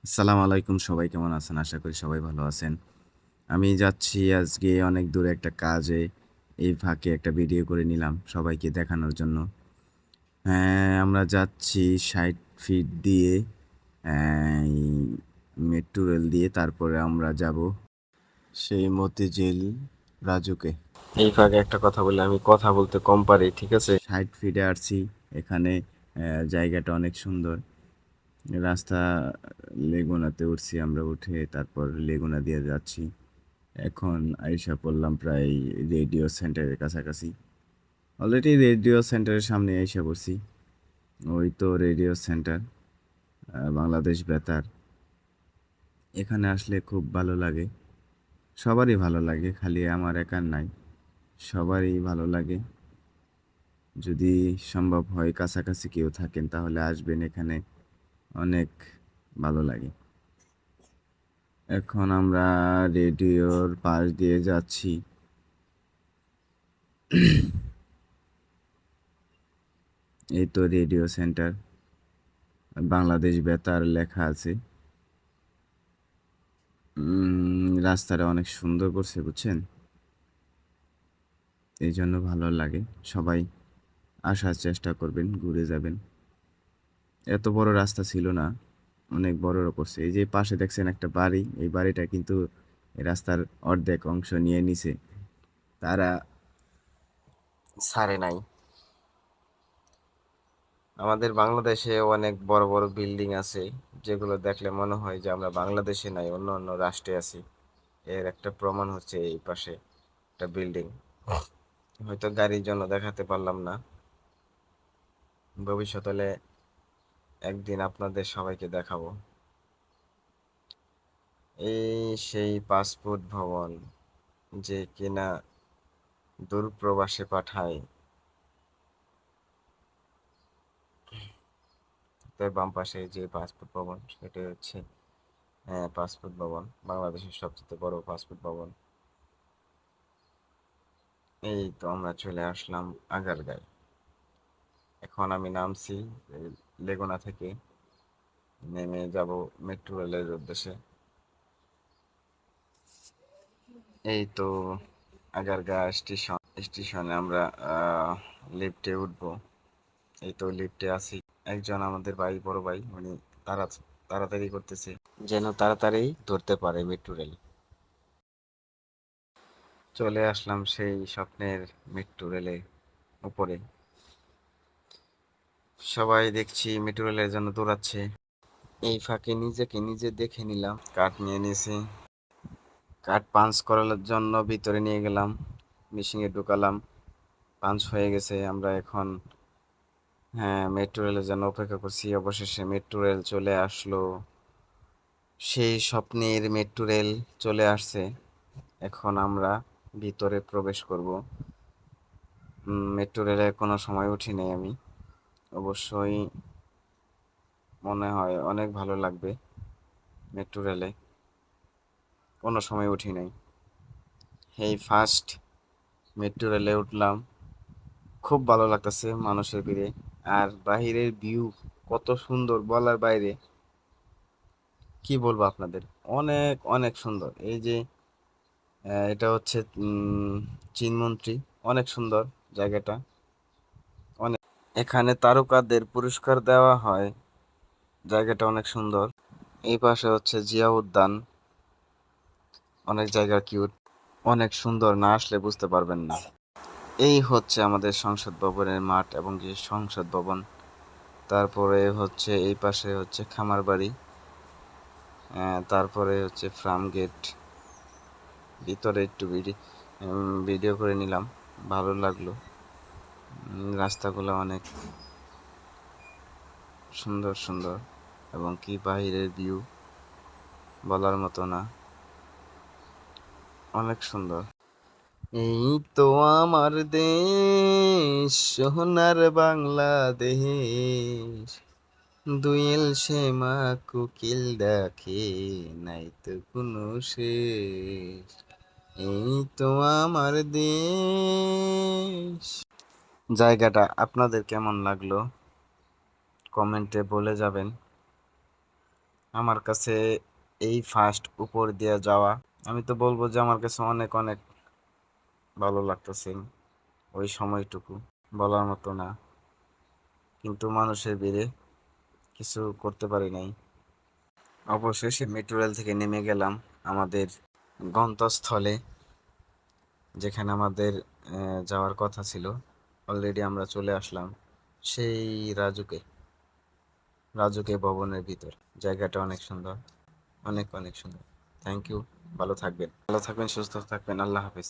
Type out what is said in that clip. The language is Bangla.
আসসালামু আলাইকুম, সবাই কেমন আছেন? আশা করি সবাই ভালো আছেন। আমি যাচ্ছি আজকে অনেক দূরে একটা কাজে। এই ফাঁকে একটা ভিডিও করে নিলাম সবাইকে দেখানোর জন্য। হ্যাঁ, আমরা যাচ্ছি ৬০ ফিট দিয়ে এই মেট্রো রেল দিয়ে তারপরে আমরা যাব সেই মতিঝিল রাজুকে। এই ফাঁকে একটা কথা বলি, আমি কথা বলতে কম পারি, ঠিক আছে? ৬০ ফিটে আসছি এখানে। জায়গাটা অনেক সুন্দর। রাস্তা লেগুনাতে উঠছি আমরা, উঠে তারপর লেগুনা দিয়ে যাচ্ছি। এখন আইসা পড়লাম প্রায় রেডিও সেন্টারের কাছাকাছি। অলরেডি রেডিও সেন্টারের সামনে আইসা পড়ছি। ওই তো রেডিও সেন্টার, বাংলাদেশ বেতার। এখানে আসলে খুব ভালো লাগে, সবারই ভালো লাগে, খালি আমার একার নাই, সবারই ভালো লাগে। যদি সম্ভব হয় কাছাকাছি কেউ থাকেন তাহলে আসবেন এখানে, অনেক ভালো লাগে। এখন আমরা রেডিওর পাশ দিয়ে যাচ্ছি। এই তো রেডিও সেন্টার, বাংলাদেশ বেতার লেখা আছে। রাস্তাটা অনেক সুন্দর করছে, বুঝছেন? এই জন্য ভালো লাগে। সবাই আসার চেষ্টা করবেন, ঘুরে যাবেন। এত বড় রাস্তা ছিল না, অনেক বড় করছে। এই যে পাশে দেখছেন একটা বাড়ি, এই বাড়িটা কিন্তু এই রাস্তার অর্ধেক অংশ নিয়ে নিছে, তারা ছাড়ে নাই। আমাদের বাংলাদেশে অনেক বড় বড় বিল্ডিং আছে, যেগুলো দেখলে মনে হয় যে আমরা বাংলাদেশে নাই, অন্য অন্য রাষ্ট্রে আছি। এর একটা প্রমাণ হচ্ছে এই পাশে একটা বিল্ডিং। হয়তো গাড়ির জন্য দেখাতে পারলাম না, ভবিষ্যতে একদিন আপনাদের সবাইকে দেখাবো। এই সেই পাসপোর্ট ভবন, যে কিনা দূর প্রবাসে পাঠায়। তার বাম পাশে যে পাসপোর্ট ভবন, সেটা হচ্ছে পাসপোর্ট ভবন, বাংলাদেশের সবচেয়ে বড় পাসপোর্ট ভবন। এই তো আমরা চলে আসলাম আগারগাঁয়। এখন আমি নামছি লেগুনা থেকে, নেমে যাব মেট্রো রেলের উদ্দেশ্যে। এই তো আগারগাঁ স্টেশনে আমরা লিফটে উঠবো। এই তো লিফটে আছি। একজন আমাদের ভাই, বড় ভাই, উনি তারা তাড়াতাড়ি করতেছে যেন তাড়াতাড়ি ধরতে পারে মেট্রো রেল। চলে আসলাম সেই স্বপ্নের মেট্রো রেলে উপরে। সবাই দেখছি মেট্রো রেলের জন্য দৌড়াচ্ছে। এই ফাঁকে নিজেকে নিজে দেখে নিলাম, কার্ড নিয়ে নিয়েছি। কার্ড পাঞ্চ করার জন্য ভিতরে নিয়ে গেলাম, মেশিনে ঢুকালাম, পাঞ্চ হয়ে গেছে। আমরা এখন মেট্রো রেলের জন্য অপেক্ষা করছি। অবশেষে মেট্রো রেল চলে আসলো, সেই স্বপ্নের মেট্রো রেল চলে আসছে। এখন আমরা ভিতরে প্রবেশ করব। মেট্রো রেলে কোনো সময় উঠি নাই আমি, অবশ্যই মনে হয় অনেক ভালো লাগবে। মেট্রো রেলে কোনো সময় উঠি নাই, এই ফার্স্ট মেট্রো রেলে উঠলাম। খুব ভালো লাগতেছে মানুষের ভিড়ে, আর বাহিরের ভিউ কত সুন্দর বলার বাইরে। কি বলবো আপনাদের, অনেক অনেক সুন্দর। এই যে এটা হচ্ছে চীনমন্ত্রী, অনেক সুন্দর জায়গাটা, অনেক। এখানে তারকাদের পুরস্কার দেওয়া হয়, জায়গাটা অনেক সুন্দর। এই পাশে হচ্ছে জিয়া উদ্যান, অনেক জায়গা কিউট, অনেক সুন্দর, না আসলে বুঝতে পারবেন না। এই হচ্ছে আমাদের সংসদ ভবনের মাঠ এবং যে সংসদ ভবন। তারপরে হচ্ছে এই পাশে হচ্ছে খামার বাড়ি, তারপরে হচ্ছে ফার্ম গেট। ভিতরে একটু ভিডিও করে নিলাম, ভালো লাগলো। রাস্তাগুলো অনেক সুন্দর সুন্দর, এবং কি বাহিরের ভিউ বলার মতো না, অনেক সুন্দর। এই তো আমার দেশ, সোনার বাংলাদেশ, দুয়েল শ্যামা কোকিল ডাকে, নাই তো কোনো শেষ। এই তো আমার দেশ। জায়গাটা আপনাদের কেমন লাগলো কমেন্টে বলে যাবেন। আমার কাছে এই ফার্স্ট উপর দিয়ে যাওয়া, আমি তো বলবো যে আমার কাছে অনেক অনেক ভালো লাগতেছে। ওই সময়টুকু বলার মতো না, কিন্তু মানুষের ভিড়ে কিছু করতে পারি নাই। অবশেষে মেট্রো রেল থেকে নেমে গেলাম আমাদের গন্তব্যস্থলে, যেখানে আমাদের যাওয়ার কথা ছিল। অলরেডি আমরা চলে আসলাম সেই রাজুকে রাজুকে ভবনের ভিতর। জায়গাটা অনেক সুন্দর, অনেক অনেক সুন্দর। Thank you. ভালো থাকবেন, সুস্থ থাকবেন। আল্লাহ হাফেজ।